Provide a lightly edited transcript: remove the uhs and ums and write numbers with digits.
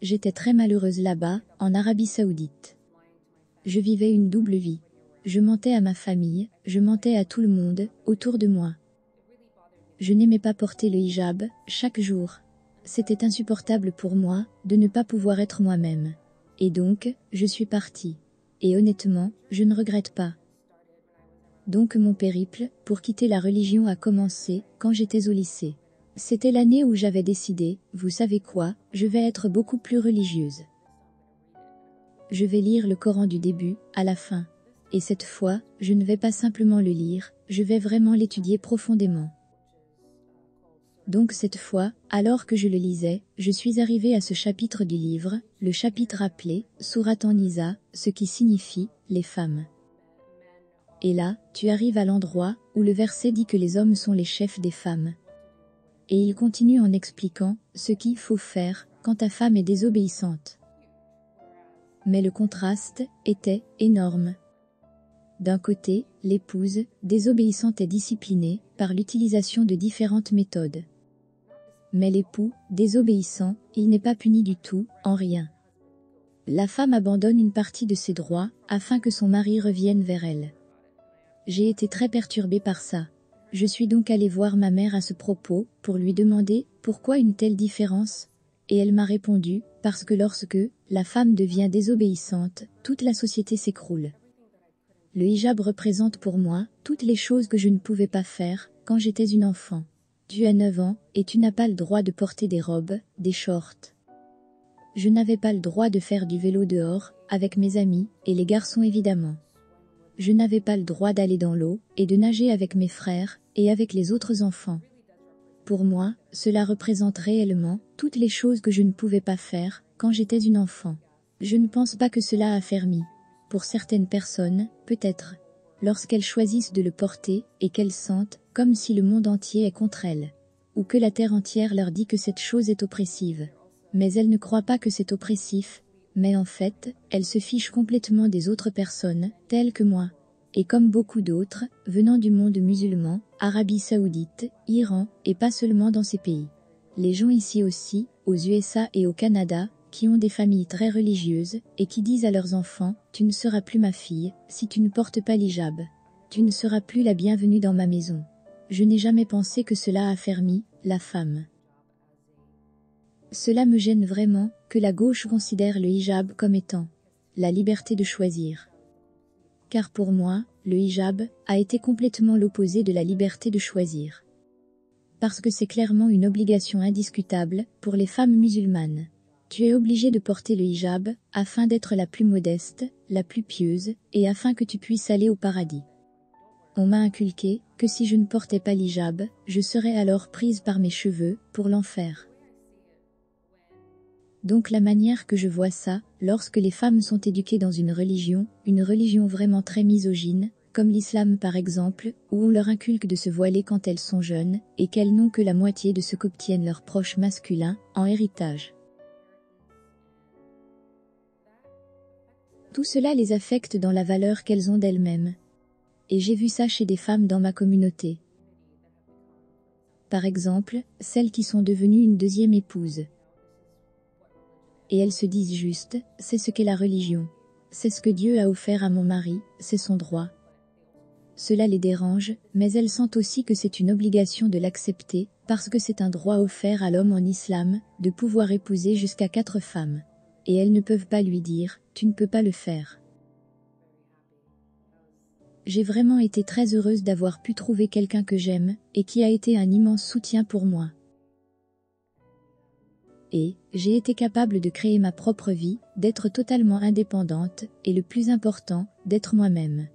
j'étais très malheureuse là-bas, en Arabie Saoudite. Je vivais une double vie. Je mentais à ma famille, je mentais à tout le monde, autour de moi. Je n'aimais pas porter le hijab, chaque jour. C'était insupportable pour moi, de ne pas pouvoir être moi-même. Et donc, je suis partie. Et honnêtement, je ne regrette pas. Donc mon périple, pour quitter la religion a commencé, quand j'étais au lycée. C'était l'année où j'avais décidé, vous savez quoi, je vais être beaucoup plus religieuse. Je vais lire le Coran du début, à la fin. Et cette fois, je ne vais pas simplement le lire, je vais vraiment l'étudier profondément. Donc cette fois, alors que je le lisais, je suis arrivée à ce chapitre du livre, le chapitre appelé « Surat an-Nisa », ce qui signifie « les femmes ». Et là, tu arrives à l'endroit où le verset dit que les hommes sont les chefs des femmes. Et il continue en expliquant ce qu'il faut faire quand ta femme est désobéissante. Mais le contraste était énorme. D'un côté, l'épouse, désobéissante est disciplinée par l'utilisation de différentes méthodes. Mais l'époux, désobéissant, il n'est pas puni du tout, en rien. La femme abandonne une partie de ses droits afin que son mari revienne vers elle. J'ai été très perturbée par ça. Je suis donc allée voir ma mère à ce propos pour lui demander pourquoi une telle différence. Et elle m'a répondu, parce que lorsque la femme devient désobéissante, toute la société s'écroule. Le hijab représente pour moi toutes les choses que je ne pouvais pas faire quand j'étais une enfant. Tu as 9 ans et tu n'as pas le droit de porter des robes, des shorts. Je n'avais pas le droit de faire du vélo dehors, avec mes amis, et les garçons évidemment. Je n'avais pas le droit d'aller dans l'eau et de nager avec mes frères et avec les autres enfants. Pour moi, cela représente réellement toutes les choses que je ne pouvais pas faire quand j'étais une enfant. Je ne pense pas que cela a affermi. Pour certaines personnes, peut-être, lorsqu'elles choisissent de le porter et qu'elles sentent comme si le monde entier est contre elles, ou que la terre entière leur dit que cette chose est oppressive. Mais elles ne croient pas que c'est oppressif, mais en fait, elles se fichent complètement des autres personnes, telles que moi. Et comme beaucoup d'autres, venant du monde musulman, Arabie Saoudite, Iran, et pas seulement dans ces pays. Les gens ici aussi, aux USA et au Canada, qui ont des familles très religieuses, et qui disent à leurs enfants, tu ne seras plus ma fille, si tu ne portes pas l'hijab. Tu ne seras plus la bienvenue dans ma maison. Je n'ai jamais pensé que cela affermit la femme. Cela me gêne vraiment, que la gauche considère le hijab comme étant la liberté de choisir. Car pour moi, le hijab a été complètement l'opposé de la liberté de choisir. Parce que c'est clairement une obligation indiscutable pour les femmes musulmanes. Tu es obligée de porter le hijab afin d'être la plus modeste, la plus pieuse, et afin que tu puisses aller au paradis. On m'a inculqué que si je ne portais pas l'hijab, je serais alors prise par mes cheveux pour l'enfer. Donc la manière que je vois ça, lorsque les femmes sont éduquées dans une religion vraiment très misogyne, comme l'islam par exemple, où on leur inculque de se voiler quand elles sont jeunes, et qu'elles n'ont que la moitié de ce qu'obtiennent leurs proches masculins, en héritage. Tout cela les affecte dans la valeur qu'elles ont d'elles-mêmes. Et j'ai vu ça chez des femmes dans ma communauté. Par exemple, celles qui sont devenues une deuxième épouse. Et elles se disent juste, c'est ce qu'est la religion. C'est ce que Dieu a offert à mon mari, c'est son droit. Cela les dérange, mais elles sentent aussi que c'est une obligation de l'accepter, parce que c'est un droit offert à l'homme en islam, de pouvoir épouser jusqu'à 4 femmes. Et elles ne peuvent pas lui dire, tu ne peux pas le faire. J'ai vraiment été très heureuse d'avoir pu trouver quelqu'un que j'aime, et qui a été un immense soutien pour moi. Et j'ai été capable de créer ma propre vie, d'être totalement indépendante, et le plus important, d'être moi-même.